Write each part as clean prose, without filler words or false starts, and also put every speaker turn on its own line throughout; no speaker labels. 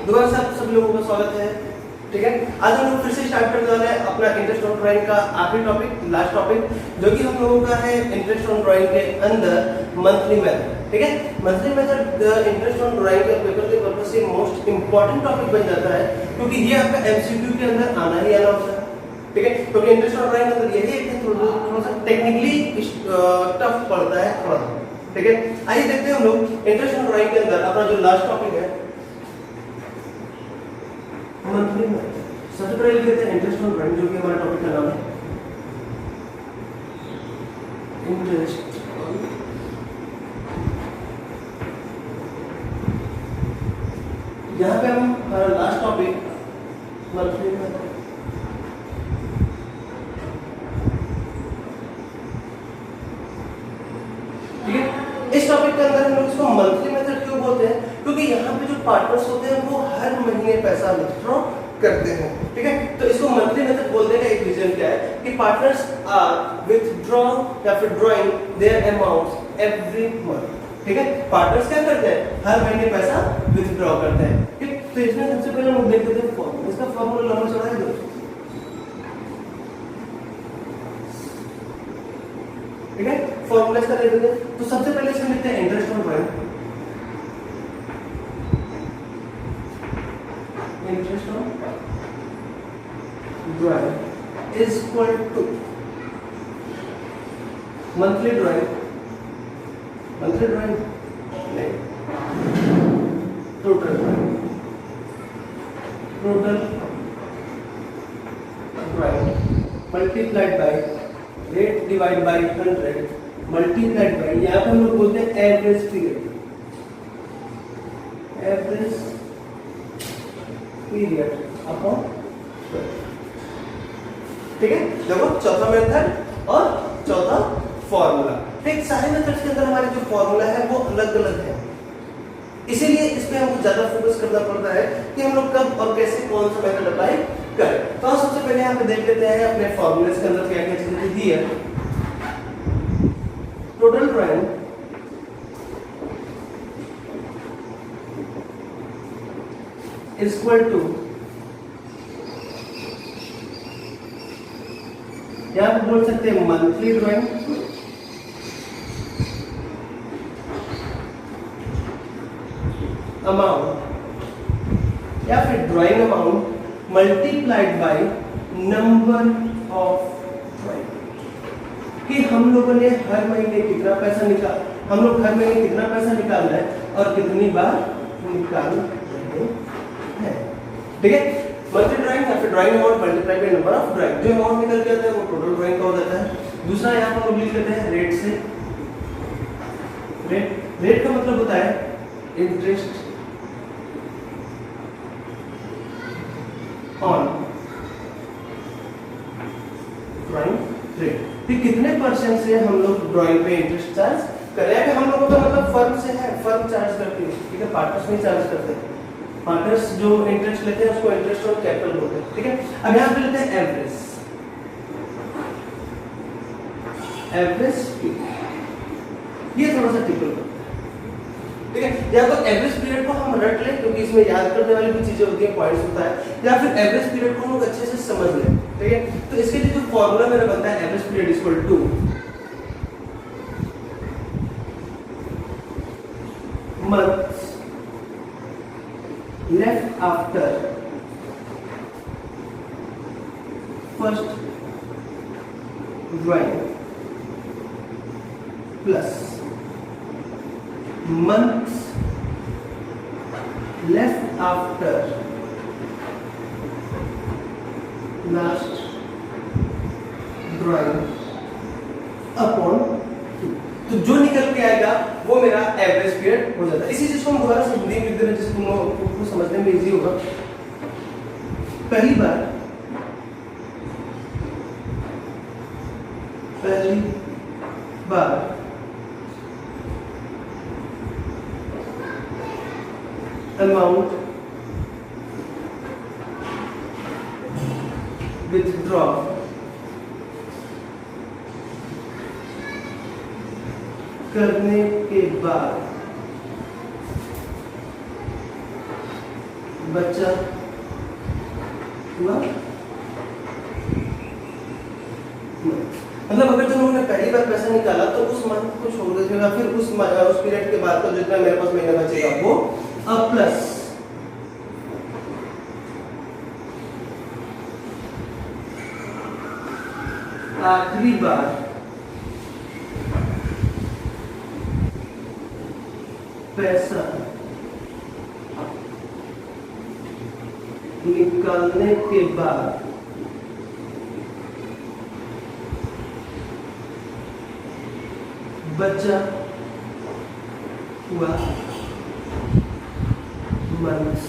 दोबारा से आप सभी लोगों का स्वागत है। ठीक है, आज हम लोग फिर से स्टार्ट करने वाले हैं अपना इंटरेस्ट ऑन ड्राइंग का आखिरी टॉपिक, लास्ट टॉपिक, जो कि हम लोगों का है इंटरेस्ट ऑन ड्राइंग के अंदर मंथली मेथड। ठीक है, monthly method interest on drawing के पेपर के पर्पस से मोस्ट इंपॉर्टेंट टॉपिक बन जाता है, क्योंकि ये आपका एमसीक्यू के अंदर आना ही आना होता है। ठीक है, क्योंकि इंटरेस्ट ऑन ड्राइंग के अंदर यही एक थोड़ा सा टेक्निकली टफ पड़ता है थोड़ा। ठीक है, आइए देखते हैं हम लोग इंटरेस्ट ऑन ड्राइंग के अंदर अपना जो लास्ट टॉपिक है मंथली में। सबसे पहले लिख देते हैं इंटरेस्ट ऑन ड्राइंग, जो कि हमारा टॉपिक का नाम है इंटरेस्ट। यहाँ पे हम हमारा लास्ट टॉपिक मंथली में। ठीक है, इस टॉपिक के अंदर हम लोग इसको मंथली मेथड क्यों बोलते हैं, क्योंकि यहाँ पे जो पार्टनर्स होते हैं वो हर महीने पैसा विथड्रॉ करते हैं। ठीक है, तो इसको मंथली मेथड बोलने का एक रीजन क्या है कि पार्टनर्स आर विथड्रॉ या फिर drawing their amounts every month. ठीक है, पार्टनर्स क्या करते हैं, हर महीने पैसा विथड्रॉ करते हैं। ठीक, तो इसमें सबसे पहले हम देख लेते हैं फॉर्मूला। इसका फॉर्मूला लंबा चौड़ा है दोस्तों। ठीक है, फॉर्मूला इसका देख लेते हैं। तो सबसे पहले इसमें लिखते हैं interest on drawing. Interest on drawing is equal to monthly drawing नहीं, total drawing multiplied by rate divided by 100 multiplied by, यहाँ पे हम लोग बोलते हैं average period. Average period upon. ठीक है, देखो चौथा मेथड और चौथा फॉर्मूला। ठीक, सारे मेथड्स के अंदर हमारे जो फॉर्मूला है वो अलग अलग है, इसीलिए इस पे हमको ज्यादा फोकस करना पड़ता है कि हम लोग कब और कैसे कौन सा मेथड अप्लाई करें। तो सबसे पहले यहाँ पे देख लेते हैं अपने फॉर्मूले के अंदर क्या क्या चीजें दी है। Total drawing is equal to, यहाँ पे बोल सकते हैं मंथली ड्राइंग अमाउंट या फिर drawing amount multiplied by number of drawing, कि हम लोगों ने हर महीने कितना पैसा हम लोग हर महीने कितना पैसा निकालना है और कितनी बार निकाल रहे हैं। ठीक है, मंथली ड्राइंग या फिर drawing amount multiply by number of drawing, जो अमाउंट निकल के आता है वो टोटल ड्राइंग का हो जाता है। दूसरा यहाँ पर हम लिख लेते हैं रेट से। रेट का मतलब होता है इंटरेस्ट ऑन ड्राइंग रेट, कि कितने परसेंट से हम लोग ड्राइंग पे इंटरेस्ट चार्ज करें। अगर हम लोगों का मतलब फर्म से है, फर्म चार्ज करती है। ठीक है, पार्टनर्स नहीं चार्ज करते। पार्टनर्स जो इंटरेस्ट लेते हैं उसको इंटरेस्ट ऑन कैपिटल बोलते हैं। ठीक है, अब यहाँ पे लेते हैं एवरेज। ये थोड़ा सा टिपिकल होता है। ठीक है, या तो एवरेज पीरियड को हम रट लें, क्योंकि इसमें याद करने वाली भी चीजें होती हैं, पॉइंट्स होता है, या फिर एवरेज पीरियड को हम लोग अच्छे से समझ लें। ठीक है, तो इसके लिए जो फॉर्मूला मेरा बनता है average period equal to months left after first drawing plus months left after last drawing upon 2। तो जो निकल के आएगा वो मेरा एवरेज पीरियड हो जाता है। इसी चीज को हम दोबारा से हिंदी में लिख देना जिससे तुम लोगों को समझने में इजी होगा। पहली बार अमाउंट विथड्रॉ करने के बाद बचा हुआ, मतलब अगर तुम लोगों ने पहली बार पैसा निकाला तो उस मंथ को छोड़ देगा, फिर उस पीरियड के बाद का जितना मेरे पास महीना बचेगा वो अब प्लस आखिरी बार पैसा निकालने के बाद बचा हुआ मंथ।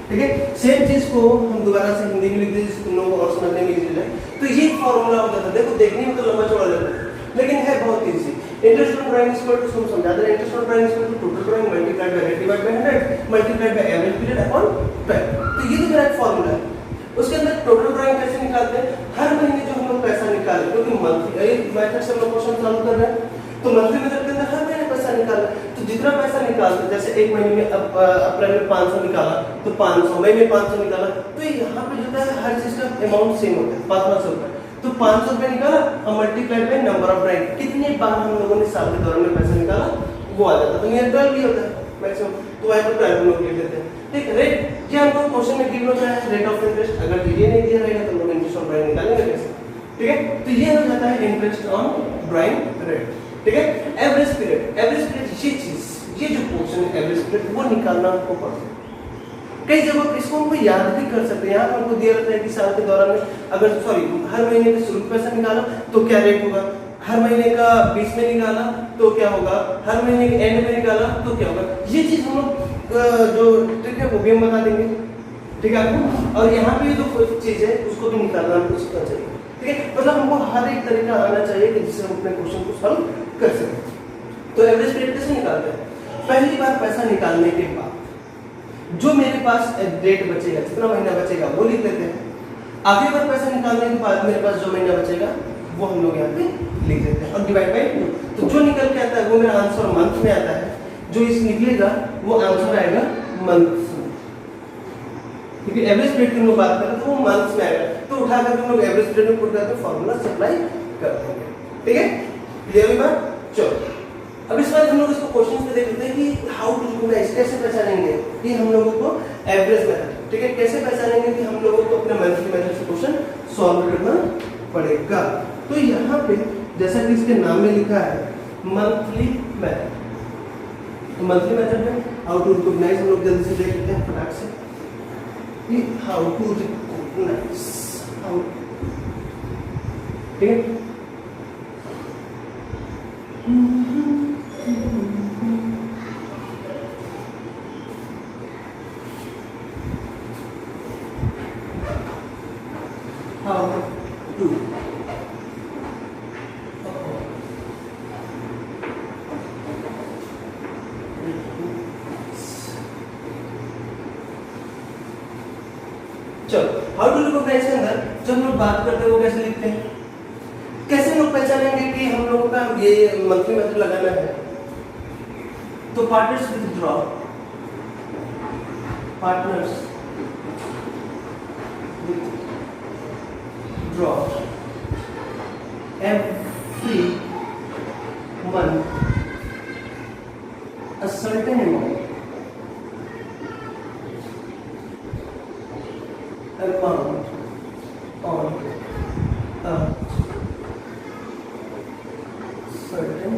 ठीक है, सेम चीज को हम दोबारा से हिंदी में लिख दें जिसको तुम लोगों को और समझने में इजी है। तो ये फॉर्मूला होता था, देखो देखने में तो लंबा चौड़ा लगता है लेकिन है बहुत easy. Interest on drawing equal to, हम समझा दे रहे हैं, interest on drawing equal to total drawing multiplied by rate divide by 100 multiplied by average period upon 12। तो ये तो मेरा एक फॉर्मूला है। उसके अंदर टोटल ड्राइंग कैसे निकालते हैं, हर महीने जो हम लोग पैसा निकालें, क्योंकि मंथली एक मेथड से हम लोग क्वेश्चन सॉल्व कर रहे हैं, तो मंथली मेथड के अंदर हर महीने पैसा निकालना। तो जितना पैसा निकालते, जैसे एक महीने में अप्रैल में 500 निकाला तो 500, मई में 500 निकाला, तो यहाँ पे जो है हर चीज का अमाउंट सेम होता है 500 रुपए। तो 500 रुपए निकाला और multiplied by number of drawing, कितनी बार हम लोगों ने साल के दौरान में पैसा निकाला वो आ जाता है। तो नियर 12 भी होता है मैक्सिमम, तो वहाँ पर 12 लोग लिख देते हैं। ठीक है, रेट ये हमको क्वेश्चन में गिवन होता है रेट ऑफ इंटरेस्ट, अगर ये नहीं दिया रहेगा तो लोग इंटरेस्ट ऑन ड्राइंग निकालेंगे कैसे। ठीक है, तो ये हो जाता है इंटरेस्ट ऑन ड्राइंग रेट। ठीक है, एवरेज पीरियड, एवरेज पीरियड ये चीज, ये जो क्वेश्चन है एवरेज पीरियड वो निकालना आपको पड़ता है। कई जगह इसको हमको याद भी कर सकते हैं। यहाँ हमको दिया रहता है कि साल के दौरान में अगर हर महीने के शुरू पैसा निकाला तो क्या रेट होगा, हर महीने का 20 में निकाला तो क्या होगा, हर महीने के एंड में निकाला तो क्या होगा। ये चीज हम लोग जो ट्रिक है वो भी हम बता देंगे। ठीक है आपको, और यहाँ पे जो चीज है उसको भी निकालना हमको सीखना चाहिए। ठीक है, मतलब हमको हर एक तरीका आना चाहिए कि जिससे हम अपने क्वेश्चन को सॉल्व कर सकें। तो एवरेज पीरियड कैसे निकालते हैं, पहली बार पैसा निकालने के बाद जो मेरे पास डेट बचेगा, जितना महीना बचेगा वो लिख लेते हैं। आखिरी बार पैसा निकालने के बाद मेरे पास जो महीना बचेगा वो हम लोग यहाँ पे लिख देते हैं और डिवाइड बाय 2। तो जो निकल के आता है वो मेरा आंसर मंथ में आता है, जो इस निकलेगा वो आंसर आएगा मंथ में। क्योंकि एवरेज पीरियड की हम लोग बात करें तो वो मंथ्स में आएगा, तो उठा करके हम लोग एवरेज पीरियड में पुट करके फॉर्मूला सप्लाई कर देंगे। ठीक है, क्लियर हुई बात। चलो अब इस बार हम लोग इसको क्वेश्चन में देख लेते हैं कि हाउ टू रिकॉग्नाइज, कैसे पहचानेंगे कि हम लोगों को एवरेज मेथड। ठीक है, कैसे पहचानेंगे कि हम लोगों को अपने मंथली मेथड से क्वेश्चन सॉल्व करना पड़ेगा। तो यहाँ पे जैसा कि इसके नाम में लिखा है मंथली मेथड, तो मंथली मेथड में हाउ टू रिकॉग्नाइज हम लोग जल्दी से देख लेते हैं फटाक से कि हाउ टू रिकॉग्नाइज। ठीक है, how to चलो हाउ टू रिकॉग्नाइज के अंदर जब हम लोग बात करते हैं वो कैसे लिखते हैं, कैसे लोग पहचानेंगे कि हम लोगों का ये मंथली मेथड लगाना है। तो partners withdraw, partners withdraw every month a certain amount on a certain,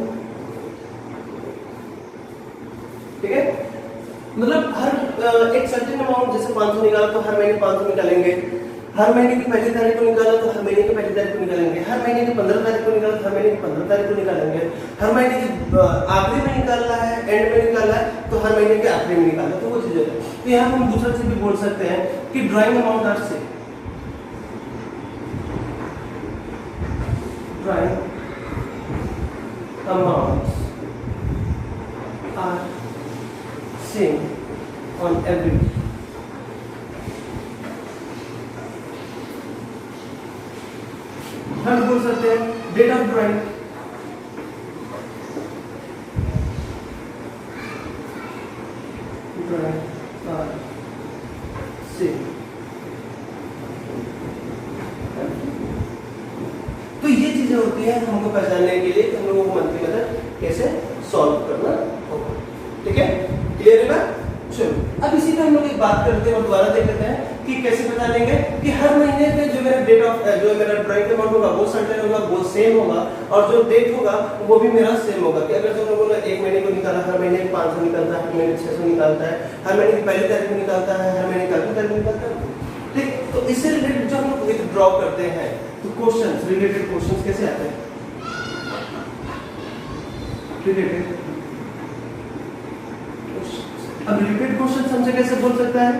ठीक है, मतलब हर एक सर्टेन अमाउंट, जैसे 500 निकाला तो हर महीने 500 निकालेंगे, हर महीने की पहली तारीख को निकाला तो हर महीने की पहली तारीख को निकालेंगे, हर महीने की 15 तारीख को निकाला तो हर महीने की 15 तारीख को निकालेंगे, हर महीने की आखिरी में निकालना है, एंड में निकालना है तो हर महीने के आखिरी में निकालना, तो वो चीजें है। तो यहाँ हम दूसरा चीज भी बोल सकते हैं कि ड्राइंग अमाउंट आर से, drawing amounts are same on every हम बोल सकते हैं डेट ऑफ ड्राइंग, सेम। तो ये चीजें होती हैं हमको पहचानने के लिए कि हम लोगों को मंथली मेथड कैसे सॉल्व करना होगा। ठीक है, क्लियर है बात? चलो अब इसी पे हम लोग एक बात करते हैं और दोबारा देख लेते हैं कि कैसे पता लेंगे कि हर महीने पे जो मेरा डेट ऑफ जो मेरा ड्राइंग अमाउंट होगा वो सर्टेन होगा, वो सेम होगा, और जो डेट होगा वो भी मेरा सेम होगा। कि अगर जो लोगों ने एक महीने को निकाला, हर महीने 500 निकलता है, हर महीने 600 निकालता है, हर महीने की पहली तारीख को निकालता है, हर महीने की आखिरी तारीख को निकालता है। ठीक, तो इससे रिलेटेड जो हम लोग विथड्रॉ करते हैं तो क्वेश्चंस, रिलेटेड क्वेश्चंस कैसे आते हैं? रिलेटेड, अब रिलेटेड क्वेश्चन हमसे कैसे बोल सकता है?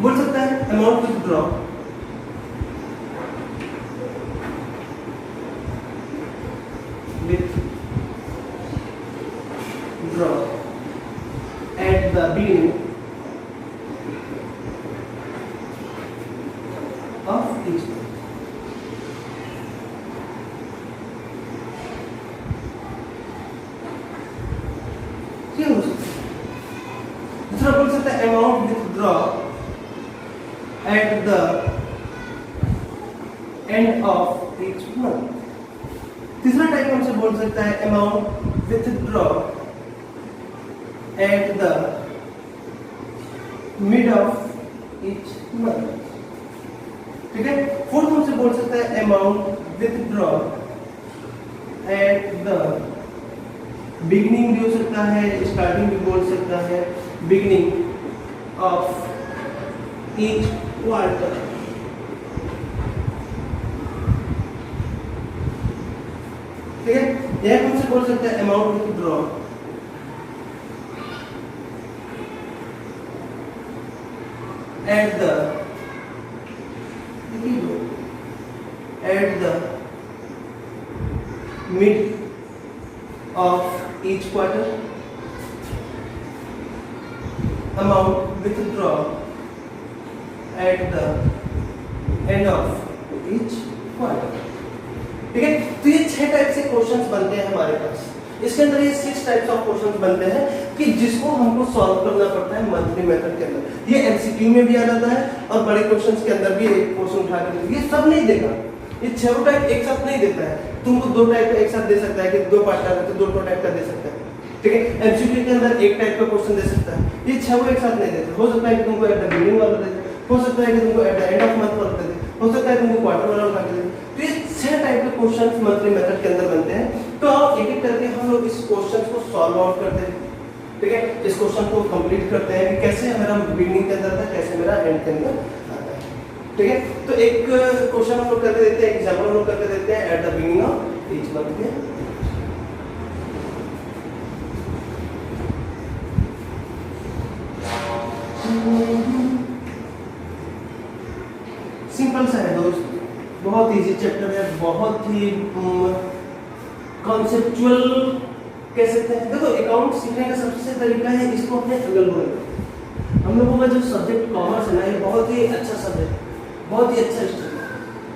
बोल सकता है amount withdraw at the beginning of each month। क्या हो सकता है? दूसरा बोल सकता है amount withdraw at the end of each month। तीसरा टाइप हमसे बोल सकता है amount withdraw at the mid of each month। ठीक है, फोर्थ हमसे बोल सकता है amount withdraw at the beginning भी हो सकता है, स्टार्टिंग भी बोल सकता है, बिगिनिंग ऑफ ईच क्वार्टर। ठीक है, यह हमसे बोल सकते हैं amount withdraw at the mid of each quarter, amount withdraw at the end of each quarter। ठीक है, तो ये 6 टाइप से क्वेश्चंस बनते हैं हमारे पास। इसके अंदर ये 6 टाइप्स ऑफ क्वेश्चंस बनते हैं कि जिसको हमको सॉल्व करना पड़ता है मंथली मेथड के अंदर। ये एमसीक्यू में भी आ जाता है और बड़े क्वेश्चंस के अंदर भी एक क्वेश्चन उठा के ये सब नहीं देगा, ये 6 टाइप एक साथ नहीं देता है। तुमको 2 टाइप का एक साथ दे सकता है कि 2 पार्ट का, तो 2 टाइप का दे सकता है। ठीक है, एमसीक्यू के अंदर एक टाइप का क्वेश्चन दे सकता है, ये 6 एक साथ नहीं देता। हो सकता है कि तुमको एट द बिगिनिंग वाला दे दे, हो सकता है कि तुमको at the end of month वाला दे दे, हो सकता है तुमको क्वार्टर वाला उठा के दे दे। तो ये 6 टाइप के क्वेश्चंस मंथली मेथड के अंदर बनते हैं। तो अब एक एक करके हम लोग इस क्वेश्चन को सॉल्व आउट करते हैं। ठीक है, इस क्वेश्चन को कंप्लीट करते हैं कि कैसे मेरा बिगिनिंग के अंदर था, कैसे मेरा एंड के अंदर आता है। ठीक है, तो एक क्वेश्चन हम लोग करके देते हैं, एग्जांपल हम लोग करके देते हैं at the beginning of each month के। सिंपल सा है दोस्त, बहुत इजी चैप्टर है, बहुत ही कॉन्सेप्चुअल कह सकते हैं। देखो अकाउंट सीखने का सबसे तरीका है इसको अपने अगल बगल। हम लोगों का जो सब्जेक्ट कॉमर्स है ना, ये बहुत ही अच्छा सब्जेक्ट, बहुत ही अच्छा स्टडी,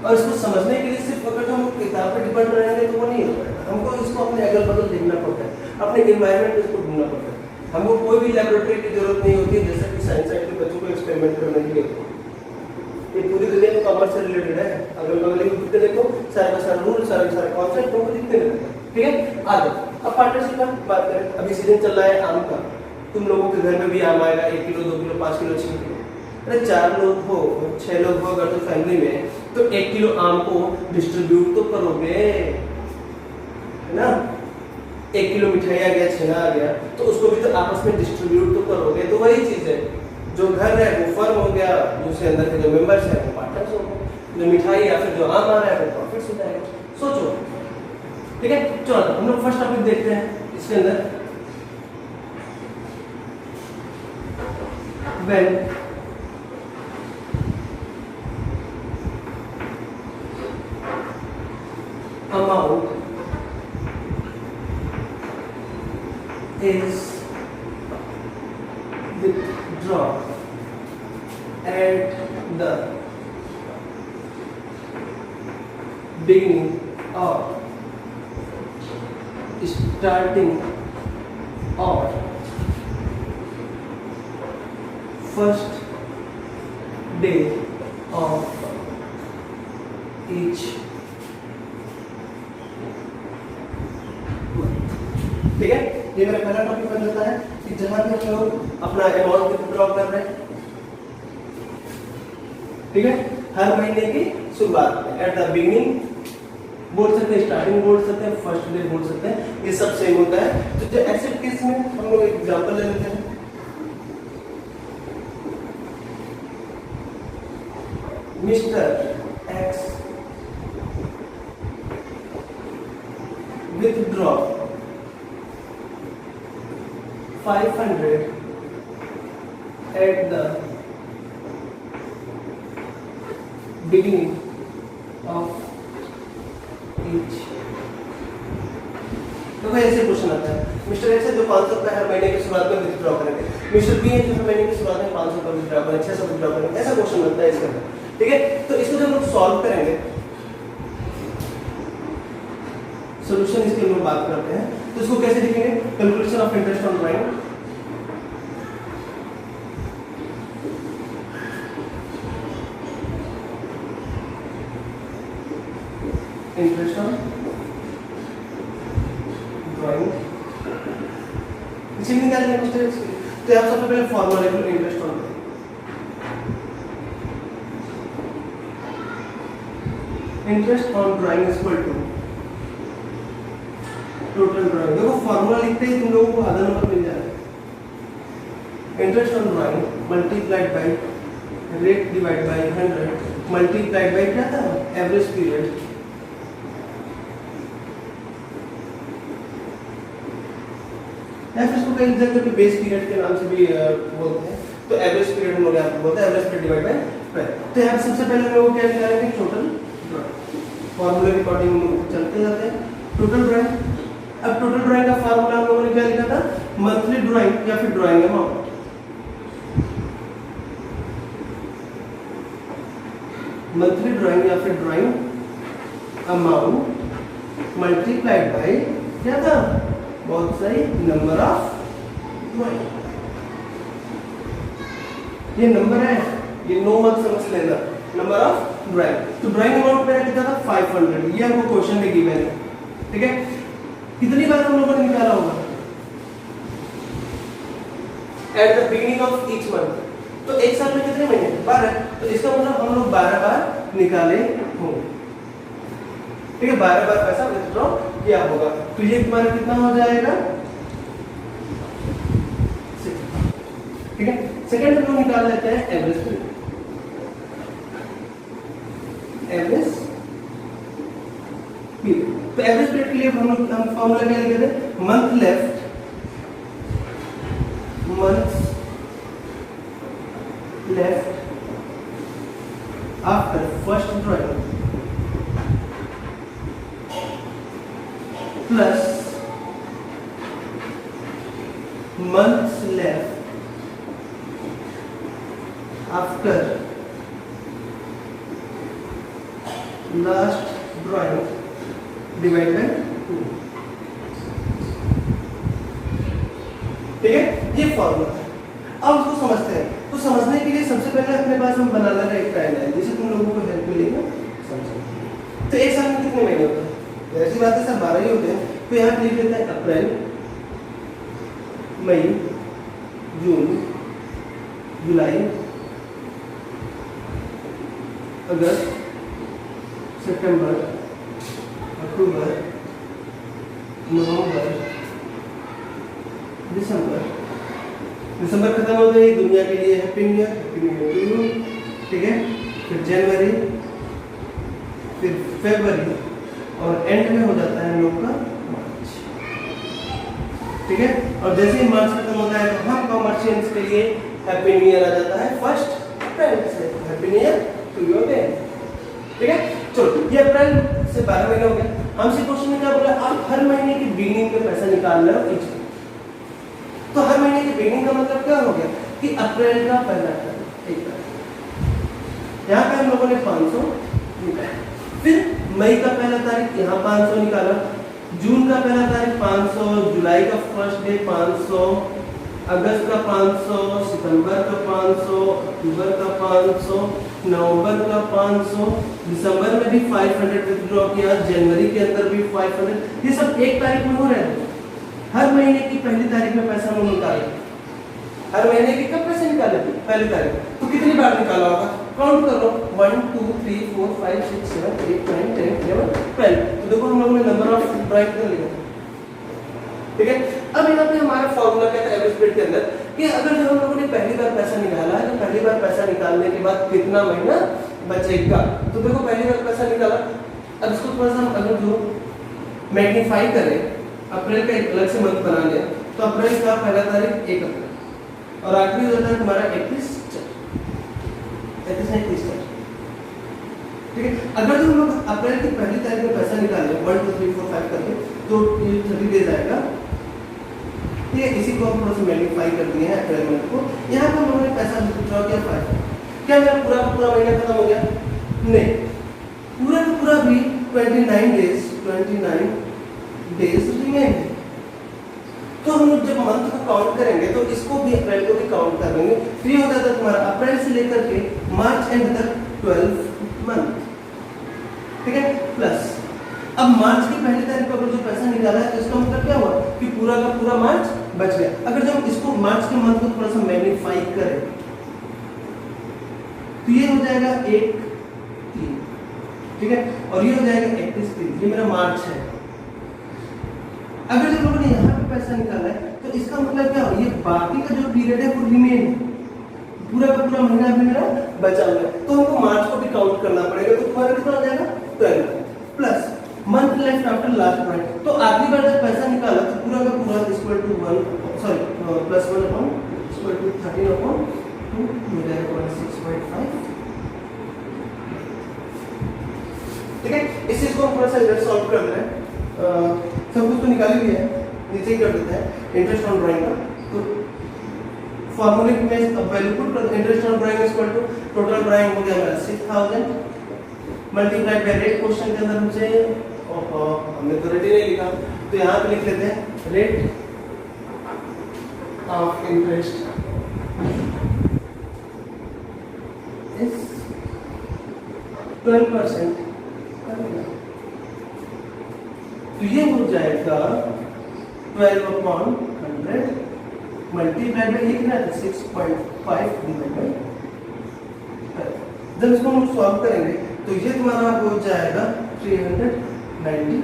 और इसको समझने के लिए सिर्फ अगर हम किताब पर डिपेंड रहेंगे तो वो नहीं हो पाएगा। हमको इसको अपने अगल बगल देखना पड़ता है, अपने एनवायरनमेंट में इसको ढूंढना पड़ता है। हमको कोई भी लैबोरेटरी की जरूरत नहीं होती है, जैसा कि साइंस साइड के बच्चों को एक्सपेरिमेंट करने के लिए। ये पूरी दुनिया तो कॉमर्स से रिलेटेड है, अगल बगल की बुक देखो, सारे का सारा रूल, सारे का सारा कॉन्सेप्ट तुमको दिखते रहता है। ठीक है, आगे अब पार्टनरशिप की बात करें। अभी सीजन चल रहा है आम का, तुम लोगों के घर में भी आम आएगा, 1 किलो 2 किलो 5 किलो 6 किलो। अरे 4 लोग हो 6 लोग हो अगर तो फैमिली में, तो 1 किलो आम को डिस्ट्रीब्यूट तो करोगे, है ना। 1 किलो मिठाई आ गया, छेना आ गया, तो उसको भी तो आपस में डिस्ट्रीब्यूट तो करोगे। तो वही चीज है, जो घर है वो फर्म हो गया, उसके अंदर के जो मेंबर्स हैं वो पार्टनर्स हो गए, जो मिठाई या फिर जो आम आ रहा है वो प्रॉफिट्स हो जाएगा। सोचो, ठीक है। चलो हम लोग फर्स्ट टॉपिक देखते हैं इसके अंदर। when amount is withdrawn at the beginning or starting or first day of each. ठीक है, ये मेरा पहला टॉपिक बन जाता है कि जहां पे हम लोग अपना अमाउंट विथड्रॉ कर रहे हैं। ठीक है, हर महीने की शुरुआत में एट द बिगिनिंग बोल सकते हैं, स्टार्टिंग बोल सकते हैं, फर्स्ट डे बोल सकते हैं, ये सब सेम होता है। तो जो ऐसे केस में हम लोग एग्जांपल ले लेते हैं। Mister x withdraw 500 at the beginning of each। तो भाई ऐसे क्वेश्चन आता है, मिस्टर एक्स है जो 500 रुपए हर महीने की शुरुआत में विथड्रॉ करेंगे, मिस्टर बी है जो हर महीने की शुरुआत में 500 रुपए विथड्रॉ करेंगे, 600 विथड्रॉ करेंगे, ऐसा क्वेश्चन बनता है इसके अंदर। ठीक है, तो इसको जब हम लोग सॉल्व करेंगे, सॉल्यूशन इसके हम लोग बात करते हैं, तो इसको कैसे लिखेंगे? Calculation of interest on drawing. Interest on drawing इसी निकालने के स्टेप्स। तो आप सबसे पहले फॉर्मूला लिख लो interest on drawing. Interest on drawing is equal to total drawing. देखो फॉर्मूला लिखते ही तुम लोगों को आधा नंबर मिल जाएगा। Interest on drawing multiplied by rate divide by 100 multiplied by क्या था? Average period. या फिर इसको कई जगह पे बेस पीरियड के नाम से भी बोलते हैं। तो एवरेज पीरियड हम लोग यहाँ पे बोलते हैं, एवरेज पीरियड डिवाइड बाय 12। तो यहाँ पे सबसे पहले हम लोग क्या निकालेंगे? Total drawing. फॉर्मूले के अकॉर्डिंग हम लोग चलते जाते हैं। टोटल ड्राइंग, अब टोटल ड्राइंग का फार्मूला हम लोगों ने क्या लिखा था? मंथली ड्राइंग या फिर ड्राइंग अमाउंट। मंथली ड्राइंग या फिर ड्राइंग अमाउंट मल्टीप्लाइड बाय क्या था? बहुत सही, नंबर ऑफ ड्राइंग। ये नंबर है, ये 9 मत समझ लेना, नंबर ऑफ ड्राइंग। तो ड्राइंग अमाउंट मेरा कितना था? 500। ये हमको क्वेश्चन में गिवन है। ठीक है, कितनी बार हम लोगों ने निकाला होगा? At the beginning of each month. तो एक साल में कितने महीने? 12। तो इसका मतलब हम लोग 12 बार निकाले होंगे। ठीक है, 12 बार पैसा विथड्रॉ किया होगा। तो ये तुम्हारा कितना हो जाएगा? 6। ठीक है, सेकंड हम लोग निकाल लेते हैं एवरेज पीरियड। एवरेज पीरियड, तो एवरेज पीरियड के लिए हम फॉर्मूला क्या लिखे थे? Month left, months left after first drawing plus months left after last drawing divided by 2। ठीक है, ये फॉर्मूला है। अब उसको समझते हैं। तो समझने के लिए सबसे पहले अपने पास हम बना लेना एक टाइमलाइन जिसे तुम लोगों को हेल्प मिलेगा समझने। तो एक साल में कितने महीने होते हैं? ऐसी बात है सर 12 ही होते हैं। तो यहाँ पे लिख लेते हैं अप्रैल, मई, जून, जुलाई, अगस्त, सितंबर, अक्टूबर, नवंबर, दिसंबर। दिसंबर खत्म हो गई, दुनिया के लिए happy new year, happy new year to you. ठीक है, फिर जनवरी, फिर फरवरी और एंड में हो जाता है हम लोग का मार्च। ठीक है, और जैसे ही मार्च खत्म होता है तो हम कॉमर्शियल्स के लिए हैप्पी न्यू ईयर आ जाता है 1 अप्रैल से। Happy new year to you again. ठीक है, चलो ये अप्रैल से 12 महीने हो गए। हमसे क्वेश्चन में क्या बोला? आप हर महीने की बिगिनिंग में पैसा निकाल रहे हो ईच। तो हर महीने की बिगिनिंग का मतलब क्या हो गया कि अप्रैल का पहला तारीख, एक तारीख यहाँ पे हम लोगों ने 500 निकाला। फिर मई का पहला तारीख यहाँ 500 निकाला, जून का पहला तारीख 500, जुलाई का फर्स्ट डे 500, अगस्त का 500, सितंबर का 500, अक्टूबर का 500, नवंबर का 500, दिसंबर में भी 500 विथड्रॉ किया, जनवरी के अंदर भी 500। ये सब एक तारीख में हो रहे हैं। हर महीने की पहली तारीख में पैसा हम निकाले। हर महीने की कब पैसे निकाले? पहली तारीख। तो कितनी बार निकाला होगा? काउंट करो, 1 2 3 4 5 6 7 8 9 10 11 12। तो देखो हम लोगों ने नंबर ऑफ ड्राइव कर लिया। ठीक है, अब यहाँ पे हमारा फॉर्मूला क्या था एवरेज पीरियड के अंदर कि अगर जो हम लोगों ने पहली बार पैसा निकाला है तो पहली बार पैसा निकालने के बाद कितना महीना बचेगा। तो देखो पहली बार पैसा निकाला, अब इसको थोड़ा सा हम अगर जो मैग्नीफाई करें, अप्रैल का एक अलग से मंथ बना लें, तो अप्रैल का पहला तारीख 1 अप्रैल और आखिरी होता है तुम्हारा 31 ठीक है। अगर जो हम लोग अप्रैल की पहली तारीख में पैसा निकाले 1 2 3 4 5 करके, तो ये 30 डेज आएगा। ठीक है, इसी को हम थोड़ा सा मैग्नीफाई कर दिए हैं अप्रैल मंथ को। यहाँ पर हम लोगों ने पैसा विथड्रॉ किया 5। क्या मेरा पूरा का पूरा महीना खत्म हो गया? नहीं, पूरा का पूरा भी 29 डेज रिमेन है। तो हम लोग जब मंथ को काउंट करेंगे तो इसको भी अप्रैल को भी काउंट कर लेंगे। तो ये हो जाता है तुम्हारा अप्रैल से लेकर के मार्च एंड तक 12 मंथ। ठीक है, प्लस अब मार्च की पहली तारीख को अगर जो पैसा निकाला है तो इसका मतलब क्या हुआ कि पूरा का पूरा मार्च बच गया। अगर जब इसको मार्च के मंथ को थोड़ा सा मैग्नीफाई करें तो ये हो जाएगा 1 3। ठीक है, और ये हो जाएगा 31 3। ये मेरा मार्च है। अगर जब लोगों ने यहाँ पे पैसा निकाला है तो इसका मतलब क्या हो, ये बाकी का जो पीरियड है वो रिमेन, पूरा का पूरा महीना भी मेरा बचा हुआ है। तो हमको मार्च को भी काउंट करना पड़ेगा। तो तुम्हारा कितना हो जाएगा 12 plus month left after last point. तो आखिरी बार जब पैसा निकाला तो पूरा का पूरा equal to 1 sorry plus 1 upon equal to 13 upon 2 हो जाएगा 6.5। ठीक है, इस चीज को हम थोड़ा सा इधर सॉल्व कर रहे हैं। सब कुछ तो निकाल ही लिया है, नीचे ही कर देते हैं इंटरेस्ट ऑन ड्राइंग का। तो फॉर्मूले में value put interest on drawing equal to total drawing हो गया मेरा 6000 मल्टीप्लाइड बाय रेट। क्वेश्चन के अंदर हमसे हमने तो रेट ही नहीं लिखा, तो यहाँ पे लिख लेते हैं रेट ऑफ इंटरेस्ट इज 12%। तो ये हो जाएगा 12 अपॉन 100 मल्टीप्लाइड बाय लिखना है 6.5 डिवाइड बाय। जब इसको हम सॉल्व करेंगे तो ये तुम्हारा हो जाएगा 390।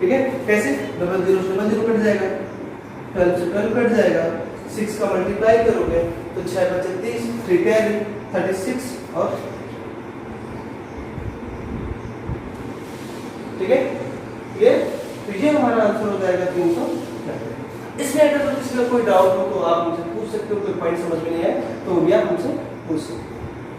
ठीक है, कैसे? डबल जीरो से डबल जीरो कट जाएगा, 12 से 12 कट जाएगा, 6 का मल्टीप्लाई करोगे तो 6 बचे 30, 3 कैरी 36 और ठीक है ये। तो ये हमारा आंसर हो जाएगा 390। इसमें अगर तो किसी का कोई डाउट हो तो आप मुझे पूछ सकते हो, कोई पॉइंट समझ में नहीं है तो भी आप मुझे पूछ सकते हो।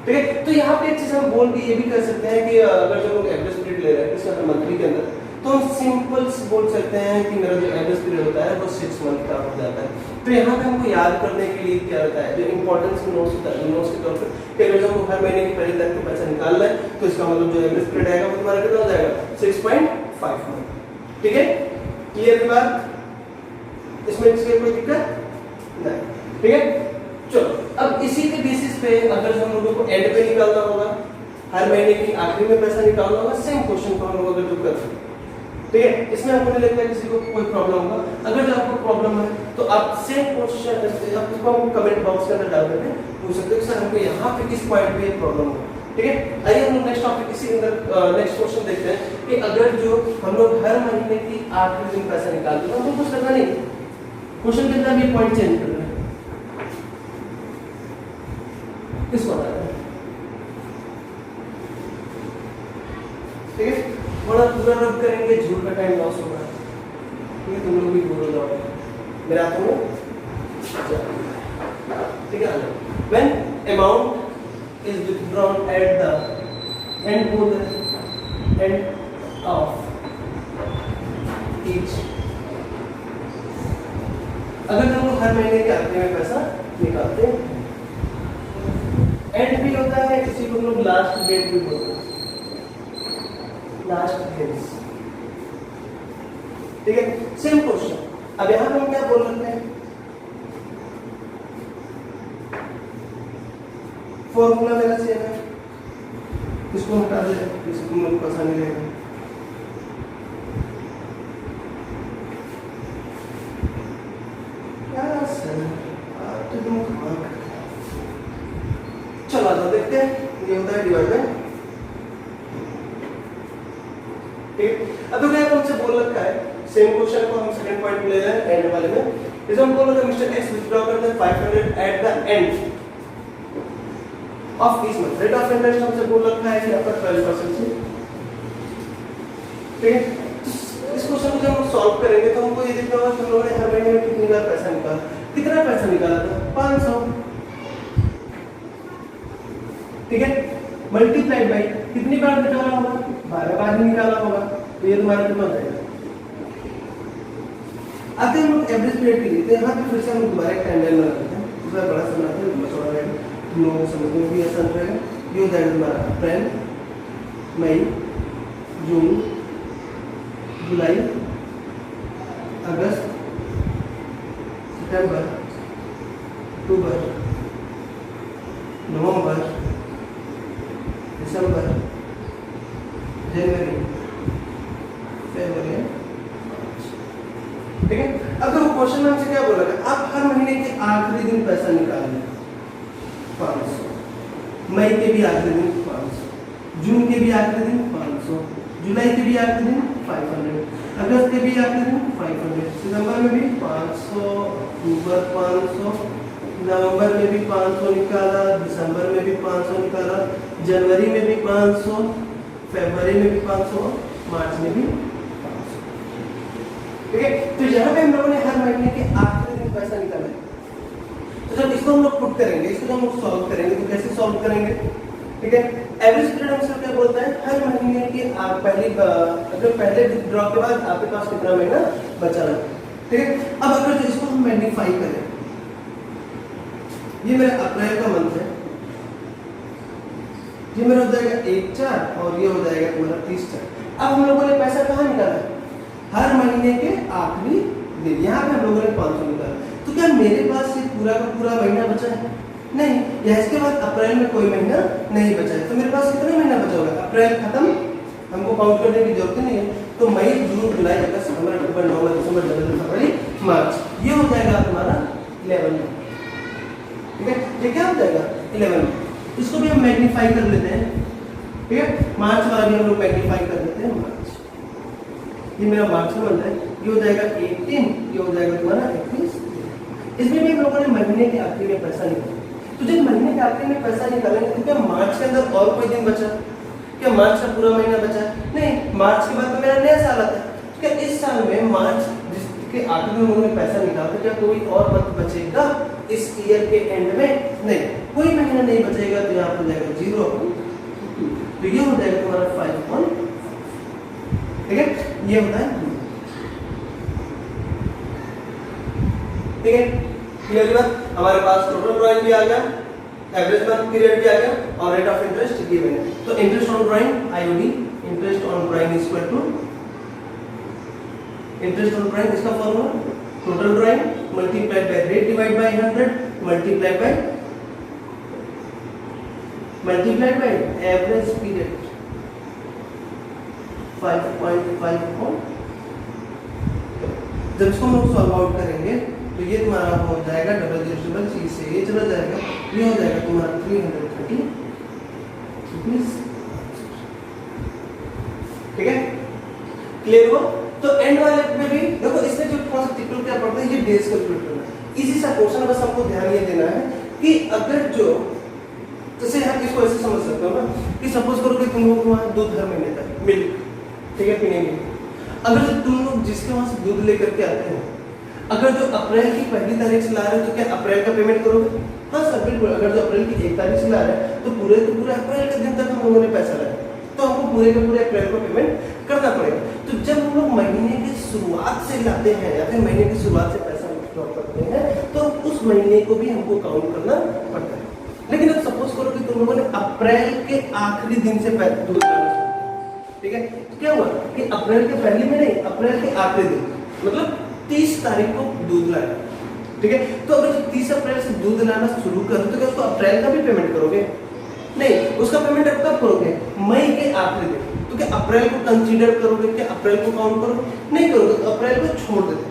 ठीक है, तो यहाँ पे एक चीज हम बोल के ये भी कर सकते हैं कि अगर जो लोग एवरेज पीरियड ले रहे हैं इसके अंदर मंथली के अंदर, तो हम सिंपल बोल सकते हैं कि मेरा जो एवरेज पीरियड होता है वो 6 मंथ का हो जाता है। तो यहाँ पे हमको याद करने के लिए क्या रहता है, जो इंपॉर्टेंस नोट्स होता है, नोट्स के तौर पर कि अगर जो हर महीने की पहली तारीख को पैसा निकालना है तो इसका मतलब जो एवरेज पीरियड आएगा वो तुम्हारा कितना हो जाएगा 6.5 मंथ। ठीक है, क्लियर की बात? इसमें किसी कोई दिक्कत नहीं। ठीक है, चलो अब इसी के बेसिस पे अगर हम लोगों को एंड पे निकालना होगा, हर महीने की आखिरी में पैसा निकालना होगा, सेम क्वेश्चन को हम लोग अगर जो कर सकते हैं। ठीक है, इसमें हमको नहीं लगता है किसी को कोई प्रॉब्लम होगा। अगर जो आपको प्रॉब्लम है तो आप सेम क्वेश्चन आप उसको कमेंट बॉक्स के अंदर डाल करके पूछ सकते हो कि सर हमको यहाँ पे किस पॉइंट पे प्रॉब्लम है। ठीक है, आइए हम लोग नेक्स्ट टॉपिक इसी अंदर नेक्स्ट क्वेश्चन देखते हैं कि अगर जो हम लोग हर महीने की आखिरी दिन पैसा निकालते हैं तो हमको कुछ करना नहीं, क्वेश्चन के अंदर ये पॉइंट चेंज करना है। किसको आता है? ठीक है, थोड़ा पूरा रब करेंगे, झूठ का टाइम लॉस होगा। ठीक है, तुम लोग भी बोल रहे हो मेरा हाथों में। ठीक है, when amount is withdrawn at the end of each, अगर हम लोग हर महीने के आखिरी में पैसा निकालते हैं, एंड भी होता है, किसी को लोग लास्ट डेट भी बोलते हैं, लास्ट डेट्स। ठीक है, सेम क्वेश्चन अब यहाँ पे हम क्या बोल सकते हैं, फॉर्मूला मेरा सेम है, इसको हटा दे, इसको मुझे आसानी रहेगा। चलो तो देखते हैं ये होता है डिवाइड बाय, ठीक। अब तो क्या हमसे बोल रखा है, सेम क्वेश्चन को हम सेकंड पॉइंट ले रहे हैं एंड वाले में। इसमें हम बोल रहे हैं मिस्टर एक्स विथड्रॉ करते हैं 500 at the end of each month. Rate of interest हमसे बोल रखा है यहाँ पर 12% से, ठीक है। इस क्वेश्चन को जब हम सॉल्व करेंगे तो हमको ये देखना होगा कि हम लोगों ने हर महीने में कितनी बार पैसा निकाला, कितना पैसा निकाला था, 500, ठीक है। मल्टीप्लाइड बाय कितनी बार निकाला होगा, 12 बार ही निकाला होगा, तो ये तुम्हारा कितना हो जाएगा। आते हम लोग एवरेज पीरियड के लिए, तो यहाँ पे फिर से हम दोबारा एक टाइमलाइन बना लेते हैं, दूसरा बड़ा सा बनाते हैं, छोटा रहेगा, तुम लोगों को समझने में भी आसान रहेगा। ये हो जाएगा तुम्हारा अप्रैल, मई, जून, जुलाई, अगस्त, सितंबर, अक्टूबर, नवंबर, दिसंबर, जनवरी, फरवरी, ठीक है। अब तो क्वेश्चन में हमसे क्या बोला है, आप हर महीने के आखिरी दिन पैसा निकालें 500, मई के भी आखिरी दिन 500, जून के भी आखिरी दिन 500, जुलाई के भी आखिरी दिन 500, अगस्त के भी आखिरी दिन 500, सितंबर में भी 500, अक्टूबर 500, नवंबर में भी 500 निकाला, दिसंबर में भी 500 निकाला, जनवरी में भी 500, फरवरी में भी 500, मार्च में भी 500, ठीक है। तो यहाँ पे हम लोगों ने हर महीने के आखिरी दिन पैसा निकाला है। तो जब इसको हम लोग पुट करेंगे, इसको हम लोग सॉल्व करेंगे, तो कैसे सॉल्व करेंगे, ठीक है। एवरेज पीरियड हमसे क्या बोलता है, हर महीने की आप पहले ड्रॉ के बाद आपके पास कितना महीना बचा है, ठीक है। अब अगर इसको हम मैग्नीफाई करें, ये मेरा अप्रैल का मंथ है, ये मेरा हो जाएगा 1/4 और ये हो जाएगा तुम्हारा 30/4। अब हम लोगों ने पैसा कहाँ निकाला है, हर महीने के आखिरी दिन, यहाँ पे हम लोगों ने 500 निकाला। तो क्या मेरे पास ये पूरा का पूरा महीना बचा है, नहीं, या इसके बाद अप्रैल में कोई महीना नहीं बचा है, तो मेरे पास कितना महीना बचा होगा, अप्रैल खत्म, हमको काउंट करने की जरूरत नहीं है, तो मई, जून, जुलाई, अगस्त, सितंबर, अक्टूबर, नवंबर, दिसंबर, जनवरी, फरवरी, मार्च, ये हो जाएगा तुम्हारा 11 में, ठीक है। ये क्या हो जाएगा 11 में, इसको भी हम मैग्नीफाई कर लेते हैं, ठीक है। मार्च वाला भी हम लोग मैग्नीफाई कर देते हैं, मार्च, ये मेरा मार्च का मंथ है, ये हो जाएगा 18, ये हो जाएगा तुम्हारा 31। इसमें भी हम लोगों ने महीने के आखिरी में पैसा निकाला। तो जब महीने के आखिरी में पैसा निकालेंगे तो क्या मार्च के अंदर और कोई दिन बचा, क्या मार्च का पूरा महीना बचा, नहीं, मार्च के बाद तो मेरा नया साल आता है, तो क्या इस साल में मार्च जिसके आखिर में हम लोगों ने पैसा निकाला, क्या कोई और मंथ बचेगा इस ईयर के एंड में, नहीं, कोई महीना नहीं बचेगा, तो यहाँ पर जाएगा 0, तो ये हो जाएगा तुम्हारा 5, ठीक है। ये होता है, ठीक है। क्लियर बात, हमारे पास टोटल ड्राइंग भी आ गया, एवरेज मंथ पीरियड भी आ गया और रेट ऑफ इंटरेस्ट गिवन है। तो interest on drawing IOD, interest on drawing is equal to, interest on drawing इसका formula total drawing multiplied by rate divide by 100 multiplied by average period 5.54। जब इसको हम लोग सॉल्व आउट करेंगे तो ये तुम्हारा हो जाएगा डबल डिविजिबल सी से ये चला जाएगा, ये हो जाएगा तुम्हारा 330 रुपीज, ठीक है। क्लियर हो, तो एंड वाले में भी देखो, इसमें जो कॉन्सेप्ट क्या पड़ता है, ये डेज कैलकुलेट करना है, इजी सा क्वेश्चन, बस हमको ध्यान ये देना है कि अगर जो, जैसे हम इसको ऐसे समझ सकते हो ना कि सपोज करो कि तुम लोग वहाँ दूध हर महीने तक मिल्क, ठीक है, पीने के, अगर तुम लोग जिसके वहां से दूध लेकर के आते हो, अगर जो अप्रैल की 1 तारीख से ला रहे हो तो क्या अप्रैल का पेमेंट करोगे, हाँ सर बिल्कुल। अगर जो अप्रैल की 1 तारीख से ला रहे हैं तो पूरे अप्रैल के दिन तक हम लोगों ने पैसा लाया, तो हमको पूरे के पूरे अप्रैल को पेमेंट करना पड़ेगा। तो जब हम लोग महीने की शुरुआत से लाते हैं या फिर महीने की शुरुआत से पैसा विथड्रॉ करते हैं तो उस महीने को भी हमको काउंट करना पड़ता है। लेकिन अब सपोज करो कि तुम लोगों ने अप्रैल के आखिरी दिन से दूध लाना, ठीक है, तो क्या हुआ कि अप्रैल के पहले में नहीं, अप्रैल के आखिरी दिन, मतलब 30 तारीख को दूध लाया, ठीक है। तो अगर जो 30 अप्रैल से दूध लाना शुरू करो तो क्या उसको अप्रैल का भी पेमेंट करोगे? नहीं, उसका पेमेंट आप कब करोगे? मई के आखिरी दिन। तो क्या अप्रैल को कंसीडर करोगे? क्या अप्रैल को काउंट करोगे? नहीं करोगे, तो अप्रैल को छोड़ देते।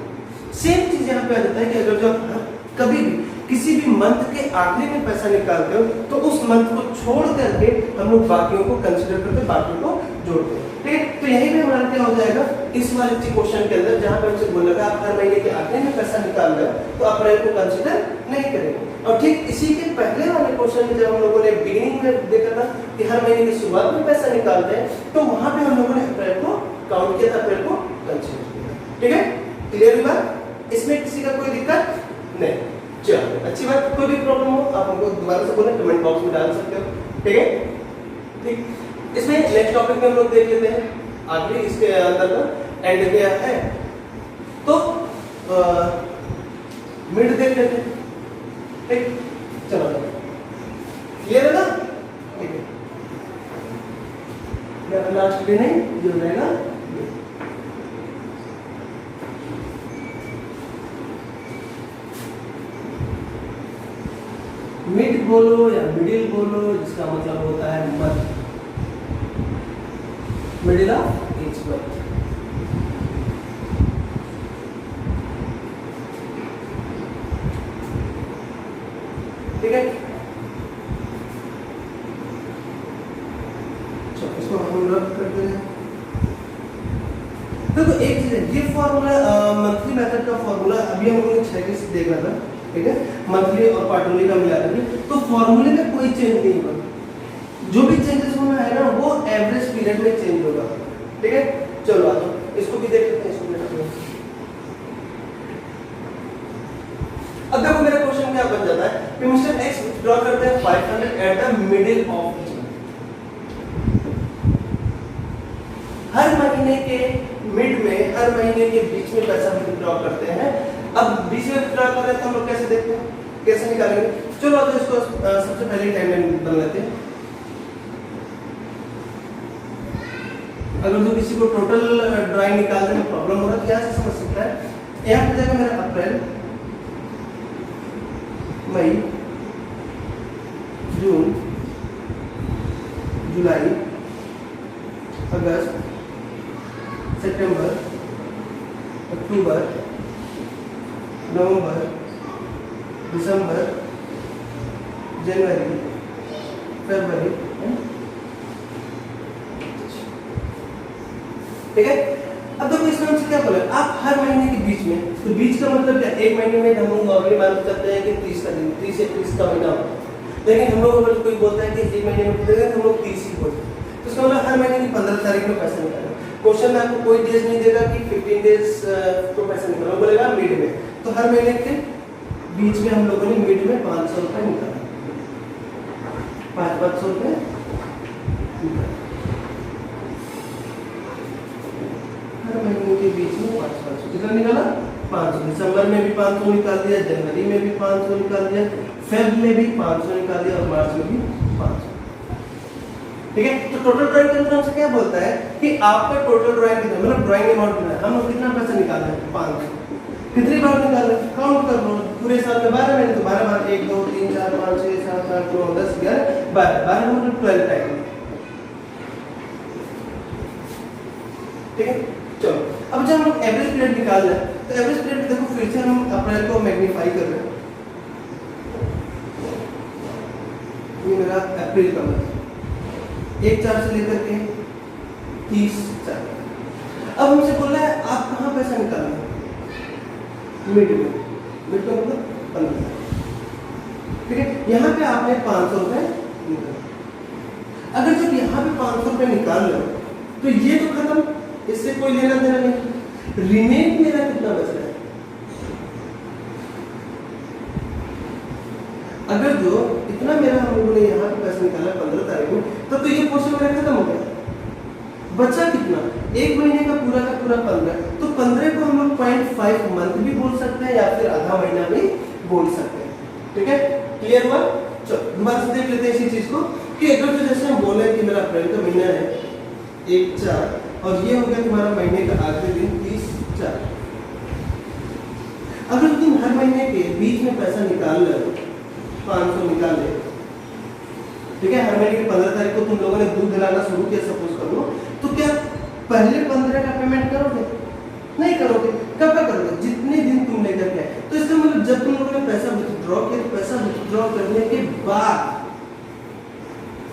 सेम चीज यहाँ पे आ जाता है कि अगर जो आप कभी भी किसी भी मंथ के आखिरी में पैसा निकालते हो तो उस मंथ को छोड़ करके हम लोग बाकियों को कंसीडर करते, बाकियों को जोड़ते हैं, ठीक है। तो यही भी हमारा क्या हो जाएगा इस वाले क्वेश्चन के अंदर, जहां पे हमसे बोला आप हर महीने के आखिरी में पैसा निकाल रहे हो तो अप्रैल को कंसीडर नहीं करेंगे। और ठीक इसी के पहले वाले क्वेश्चन में जब हम लोगों ने बिगिनिंग में देखा था कि हर महीने की शुरुआत में पैसा निकालते हैं, तो वहां पे हम लोगों ने अप्रैल को काउंट किया था, अप्रैल को कंसीडर किया, ठीक है। क्लियर हुई बात? इसमें किसी का कोई दिक्कत नहीं? चलो अच्छी बात। कोई भी प्रॉब्लम हो आप हमको दोबारा से बोलें, कमेंट बॉक्स में डाल सकते हो, ठीक है। ठीक, इसमें नेक्स्ट टॉपिक में हम लोग देख लेते हैं आखिरी इसके अंदर का एंड क्या है, तो मिड देख लेते हैं, ठीक। चलो क्लियर है ना? ठीक है, लास्ट डे नहीं जो रहेगा मिड बोलो या मिडिल बोलो, जिसका मतलब होता है मध्य, मिडिल ऑफ ईच मंथ, ठीक है। चलो इसको हम रब करते हैं। देखो एक चीज है, ये फॉर्मूला मंथली मेथड का फॉर्मूला अभी हम लोगों ने 6 से देखा था, ठीक है। मंथली और क्वार्टरली का मिला करके, तो फॉर्मूले में कोई चेंज नहीं होगा। जो भी चेंजेस होना है ना वो एवरेज पीरियड में चेंज होगा, ठीक है। चलो आ जाओ, इसको भी देख लेते हैं, इसको भी देखते हैं। अब देखो मेरा क्वेश्चन क्या बन जाता है कि मिस्टर एक्स विथड्रॉ करते हैं 500 at the middle of her महीने के मिड में, हर महीने के बीच में पैसा विथड्रॉ करते हैं। अब बीच में विथड्रॉ कर रहे हैं तो हम लोग कैसे देखते हैं, कैसे निकालेंगे? चलो अब इसको सबसे पहले टाइमलाइन बना लेते हैं। अगर तो किसी को टोटल ड्राइंग निकालने में प्रॉब्लम हो रहा है तो यहाँ से समझ सकता है। यहाँ पे जाएगा मेरा अप्रैल, मई, जून, जुलाई, अगस्त, सितंबर, अक्टूबर, नवंबर, दिसंबर, जनवरी, फरवरी, ठीक है। अब देखो इसमें हमसे क्या बोला, आप हर महीने के बीच में, तो बीच का मतलब क्या, एक महीने में हम लोग नॉर्मली मान सकते हैं कि 30 का दिन, 30 से 30 का महीना होता है। लेकिन हम लोग अगर कोई बोलता है कि एक महीने में कितने दिन, हम लोग 30 ही बोलते हैं। तो इसका मतलब हर महीने की 15 तारीख में पैसा निकालेंगे। क्वेश्चन में आपको कोई डेज नहीं देगा कि 15 डेज को पैसा निकालो, बोलेगा मिड में। तो हर महीने के बीच में हम लोगों ने मिड में 500 रुपए निकाला, 500 रुपए निकाला हर महीने के बीच में 500 कितना निकाला, 500। दिसंबर में भी 500 निकाल दिया, जनवरी में भी 500 निकाल दिया, फेब में भी 500 निकाल दिया और मार्च में भी 500, ठीक है। तो टोटल ड्राइंग के अंदर हमसे क्या बोलता है कि आपका टोटल ड्राइंग कितना, मतलब ड्राइंग अमाउंट कितना है, हम लोग कितना पैसा निकाल रहे हैं, 500। कितनी बार निकाल रहे हैं, काउंट कर लो, पूरे साल में 12 महीने, तो 12 बार 1 2 3 4 5 6 7 8 9 10 11 12, 12 मतलब 12 टाइम, ठीक है। चलो अब जब हम लोग एवरेज पीरियड निकाल रहे हैं तो एवरेज पीरियड देखो फिर से हम अप्रैल को मैग्नीफाई कर रहे हैं, ये मेरा अप्रैल का मंथ 1/4 से लेकर के 30/4। अब हमसे बोल रहा है आप कहाँ पैसा निकालेंगे, मिड में, मिड का मतलब 15, ठीक है। यहाँ पे आपने 500 रुपए निकाल, अगर जब यहाँ पे 500 रुपए निकाल लो तो ये तो खत्म, इससे कोई लेना देना नहीं। रिमेन मेरा कितना बच रहा है, अगर जो इतना मेरा हम लोगों ने यहाँ पे पैसा निकाला 15 तारीख में, तो ये पोर्शन मेरा खत्म हो गया। बचा कितना, एक महीने का पूरा 15, तो 15 को हम लोग 0.5 मंथ भी बोल सकते हैं या फिर आधा महीना भी बोल सकते हैं, ठीक है। क्लियर हुआ? चलो दोबारा से देख लेते हैं इसी चीज को कि अगर तो जैसे हम बोले कि मेरा अप्रैल का महीना है 1/4 और ये हो गया तुम्हारा महीने का आखिरी दिन 30/4, महीने के बीच में पैसा निकाल लो, 500 निकाल ले, ठीक है। हर महीने की 15 तारीख को तुम लोगों ने दूध दिलाना शुरू किया सपोज कर लो, तो क्या पहले 15 का पेमेंट करोगे? नहीं करोगे। कब का करोगे? जितने दिन तुम लेकर के आए। तो इसका मतलब जब तुम लोगों ने पैसा विथड्रॉ किया, तो पैसा विथड्रॉ करने के बाद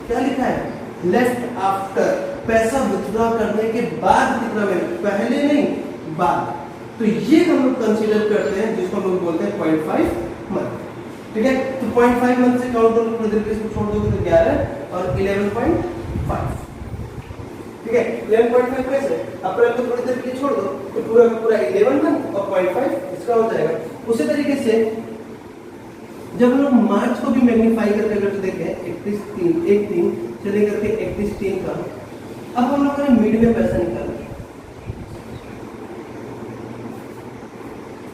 क्या लिखा है? Left after. पैसा विथड्रॉ करने के बाद कितना महीने? पहले नहीं, बाद। तो ये हम लोग कंसीडर करते हैं, जिसको हम लोग बोलते हैं 0.5 मंथ, ठीक है। तो 0.5 मंथ से काउंट करो, थोड़ी देर के इसको छोड़ दोगे तो 11 और 11.5, ठीक है। 11.5 कैसे? अप्रैल को थोड़ी देर के लिए छोड़ दो तो पूरा का पूरा 11 मंथ और 0.5 इसका हो जाएगा। उसी तरीके से जब हम लोग मार्च को भी मैग्नीफाई करके अगर देखें 31/3 से लेकर के 31/3 का, अब हम लोगों ने मिड में पैसा निकाला,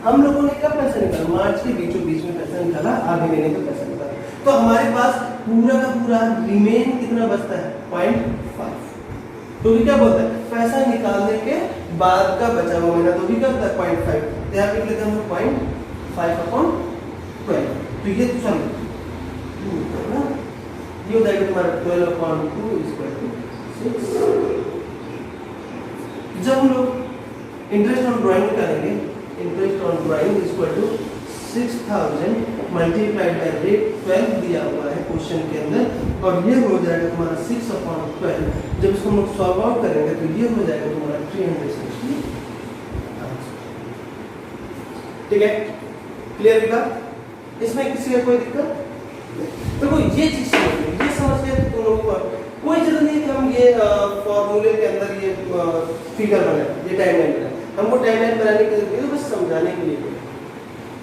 हम लोगों ने कब पैसा निकाला? मार्च के बीचों बीच में पैसा निकाला, आधे महीने का पैसा निकाला। तो हमारे पास पूरा का पूरा रिमेन कितना बचता है? 0.5। तो भी क्या बोलता है? पैसा निकालने के बाद का बचा हुआ महीना, तो भी क्या होता है? 0.5। तो यहाँ पे लेते हैं हम 0.5/12। तो ये सॉरी ये हो जाएगा तुम्हारा 12/2 = 6। जब हम लोग इंटरेस्ट ऑन ड्राइंग करेंगे, interest on drawing = 6000 multiplied by rate 12 दिया हुआ है क्वेश्चन के अंदर, और ये हो जाएगा तुम्हारा 6/12। जब इसको हम लोग सॉल्व आउट करेंगे तो ये हो जाएगा तुम्हारा 360। ठीक है, क्लियर होगा? इसमें किसी का कोई दिक्कत? देखो ये चीज समझिए, ये समझ के तुम लोगों को कोई जरूरत नहीं है कि हम ये फॉर्मूले के अंदर ये फिगर बनाए, ये टाइमलाइन बनाए। हमको टाइमलाइन बनाने की जरूरत है, बस समझाने के लिए,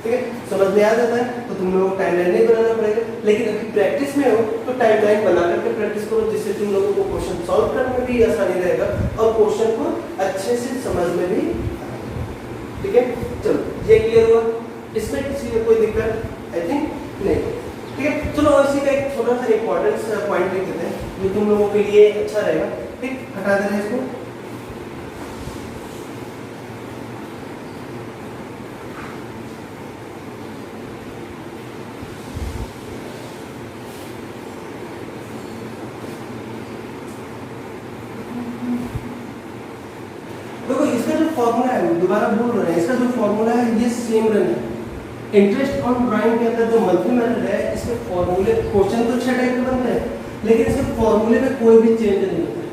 ठीक है। समझ में आ जाता है तो तुम लोगों को टाइमलाइन नहीं बनाना पड़ेगा, लेकिन अभी प्रैक्टिस में हो तो टाइमलाइन बना करके प्रैक्टिस करो, जिससे तुम लोगों को क्वेश्चन सॉल्व करने में भी आसानी रहेगा और क्वेश्चन को अच्छे से समझ में भी, ठीक है। चलो ये क्लियर हुआ? इसमें किसी को कोई दिक्कत आई थिंक नहीं, ठीक है। चलो इसी का एक छोटा सा इंपॉर्टेंस पॉइंट लिख देते हैं जो तुम लोगों के लिए अच्छा रहेगा, ठीक। हटा देना इसको। देखो इसका जो फॉर्मूला है, दोबारा बोल रहे हैं, इसका जो फॉर्मूला है ये सेम रहना। इंटरेस्ट ऑन ड्राइंग के अंदर जो मंथली मेथड है, इसके फॉर्मूले, क्वेश्चन तो 6 टाइप के बनते हैं, लेकिन इसके फॉर्मूले में कोई भी चेंज नहीं होता है,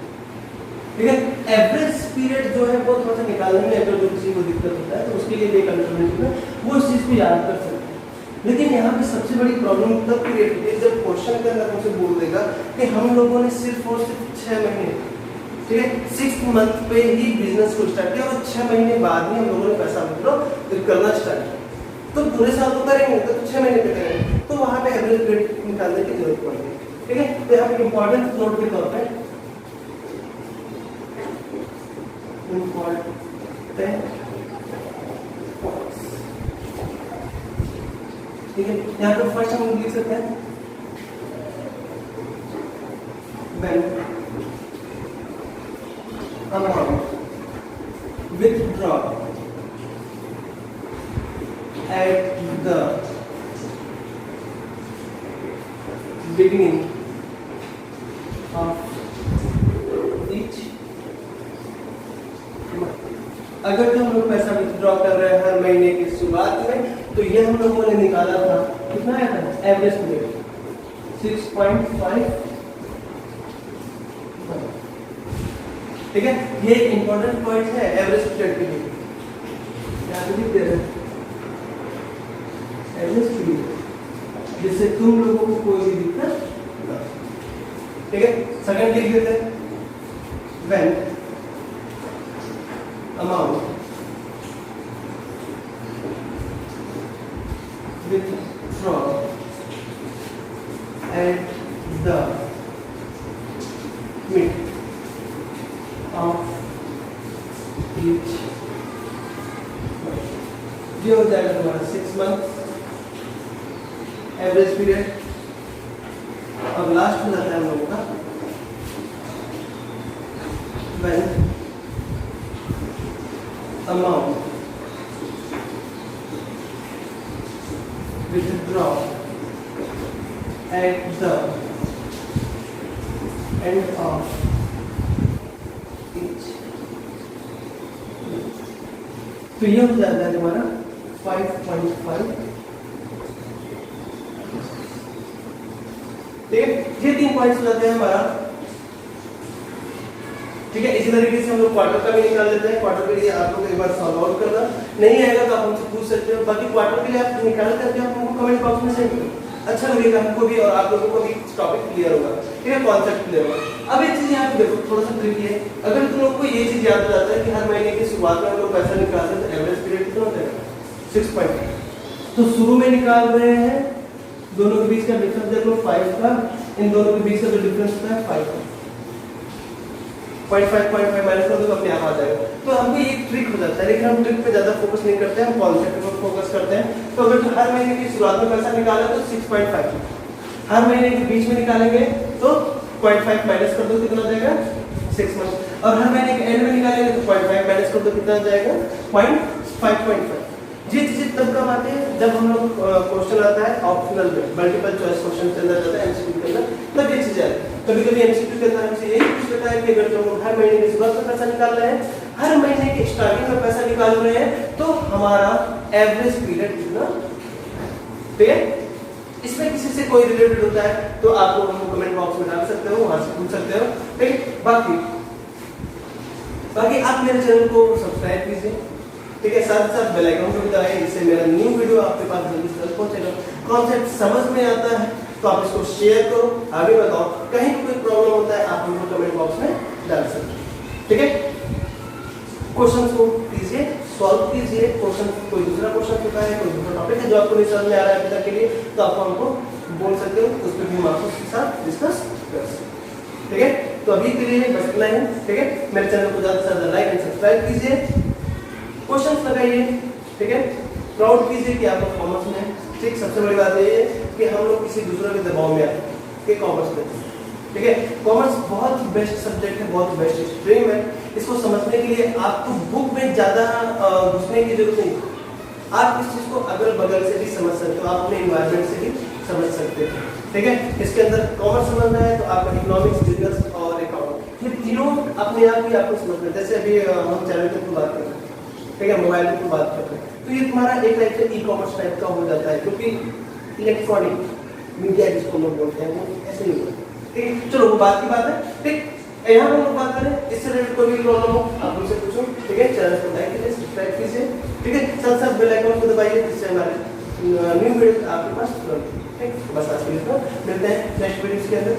ठीक है। एवरेज पीरियड जो है वो थोड़ा सा निकालने में अगर जो किसी को दिक्कत होता है तो उसके लिए एक अल्टरनेटिव है, वो इस चीज को याद कर सकते हैं। लेकिन यहाँ पे सबसे बड़ी प्रॉब्लम तब क्रिएट होती है जब क्वेश्चन के अंदर हमसे बोल देगा कि हम लोगों ने सिर्फ और सिर्फ 6 महीने, ठीक है, 6th मंथ पे ही बिजनेस को स्टार्ट किया और 6 महीने बाद ही हम लोगों ने पैसा विथड्रॉ करना स्टार्ट किया। तो पूरे साल तो करेंगे तो 6 महीने पे करेंगे, तो वहां पे एवरेज पीरियड निकालने की जरूरत पड़ेगी, ठीक है। तो यहाँ पे इंपॉर्टेंट नोट के तौर पे ठीक है, यहाँ पे फर्स्ट हम लिख सकते हैं when amount withdraw at the beginning of each month। अगर जो हम लोग पैसा विथड्रॉ कर रहे हैं हर महीने की शुरुआत में, तो ये हम लोगों ने निकाला था, कितना आया था? एवरेज पीरियड 6.5, ठीक है। ये एक इंपॉर्टेंट पॉइंट है एवरेज पीरियड के लिए, यहाँ पे लिख दे रहे हैं एवरेज पीरियड, जिससे तुम लोगों को कोई भी दिक्कत ना, ठीक है। सेकंड लिख देते हैं when amount withdraw at the mid of each month। ये हो जाएगा तुम्हारा 6 मंथ एवरेज पीरियड। अब लास्ट हो जाता है हम लोगों का when amount withdraw at the end of each। तो ये हो जाता है हमारा 5.5। ठीक है, ये 3 पॉइंट्स हो जाते हैं हमारा। ठीक है, इसी तरीके से हम लोग क्वार्टर का भी निकाल लेते हैं। क्वार्टर के लिए आप लोग एक बार सॉल्व आउट करना, नहीं आएगा तो आप हमसे पूछ सकते हो। बाकी क्वार्टर के लिए आप निकाल करके आप हमको कमेंट बॉक्स में सेंड करो, अच्छा लगेगा हमको भी और आप लोगों को भी टॉपिक क्लियर होगा। ठीक है, कॉन्सेप्ट क्लियर होगा। अब एक चीज यहाँ पे देखो, थोड़ा सा ट्रिकी है। अगर तुम लोग को ये चीज याद हो जाता है कि हर महीने की शुरुआत में हम लोग पैसा निकालते हैं तो एवरेज पीरियड कितना होता है 6.5। तो शुरू में निकाल रहे हैं, दोनों के बीच का डिफरेंस देख लो 5 का, इन दोनों के बीच का जो डिफरेंस होता है 5 का, 0.5 माइनस कर दो तो अपने आप आ जाएगा। तो हमको ये ट्रिक हो जाता है, लेकिन हम ट्रिक पे ज्यादा फोकस नहीं करते हैं, हम कॉन्सेप्ट पर फोकस करते हैं। तो अगर तुम हर महीने की शुरुआत में पैसा निकाला तो 6.5, हर महीने के बीच में निकालेंगे तो 0.5 माइनस कर दो कितना जाएगा 6 मंथ, और हर महीने के एंड में निकालेंगे तो 0.5 माइनस कर दो कितना जाएगा 0.5। ये चीजें तब कब आते हैं जब हम लोग क्वेश्चन आता है ऑप्शनल में, मल्टीपल चॉइस क्वेश्चन के अंदर जाता है, एमसीक्यू के अंदर, तब ये चीजें आती है। कभी कभी एमसीक्यू के अंदर हमसे यही पूछ लेता है कि अगर तुम हर महीने की शुरुआत में पैसा निकाल रहे हैं, हर महीने के स्टार्टिंग में पैसा निकाल रहे हैं, तो हमारा एवरेज पीरियड कितना। ठीक है, इसमें किसी से कोई रिलेटेड होता है तो आप लोग हमको कमेंट बॉक्स में डाल सकते हो, वहां से पूछ सकते हो। ठीक है, बाकी आप मेरे चैनल को सब्सक्राइब कीजिए। ठीक है, साथ साथ बेल आइकन को भी दबाइए, इससे मेरा न्यू वीडियो आपके पास जल्दी से जल्द पहुंचेगा। कॉन्सेप्ट समझ में आता है तो आप इसको शेयर करो, आगे बताओ। कहीं कोई प्रॉब्लम होता है आप हमको कमेंट बॉक्स में डाल सकते हैं। ठीक है, क्वेश्चंस को कीजिए, सॉल्व कीजिए। क्वेश्चन कोई दूसरा क्वेश्चन होता है, कोई दूसरा टॉपिक है जो आपको नहीं समझ में आ रहा है अभी तक के लिए, तो आप हमको बोल सकते हो, उस पर भी हम आपको उसके साथ डिस्कस कर सकते हैं। ठीक है, तो अभी के लिए बस इतना ही। ठीक है, मेरे चैनल को ज्यादा से ज्यादा लाइक एंड सब्सक्राइब कीजिए, क्वेश्चंस लगाइए। ठीक है, प्राउड कीजिए कि आप लोग कॉमर्स में हैं। ठीक, सबसे बड़ी बात ये है कि हम लोग किसी दूसरे के दबाव में आए कि कॉमर्स में। ठीक है, कॉमर्स बहुत बेस्ट सब्जेक्ट है, बहुत बेस्ट स्ट्रीम है। इसको समझने के लिए आपको बुक में ज्यादा घुसने की जरूरत नहीं, आप इस चीज को अगल बगल से भी समझ सकते हो, आप अपने एनवायरनमेंट से भी समझ सकते हो। ठीक है, इसके अंदर कॉमर्स समझना है तो आपका इकोनॉमिक्स, बिजनेस और अकाउंट, ये तीनों अपने आप ही आपको समझना है। जैसे अभी हम चैनल के ऊपर बात कर रहे हैं, ठीक है, मोबाइल की बात करते हैं, तो ये तुम्हारा एक टाइप से ई कॉमर्स टाइप का हो जाता है, क्योंकि इलेक्ट्रॉनिक मीडिया जिसको लोग बोलते हैं वो ऐसे नहीं होता। ठीक है, चलो वो बात की बात है। ठीक, यहाँ हम लोग बात करें, इससे रिलेटेड कोई भी प्रॉब्लम हो आप मुझसे पूछो। ठीक है, चैनल को लाइक कीजिए, सब्सक्राइब कीजिए। ठीक है, साथ साथ बेल आइकन को दबाइए जिससे हमारे न्यू वीडियो आपके पास तुरंत। ठीक, बस आज के लिए मिलते हैं नेक्स्ट वीडियो के अंदर।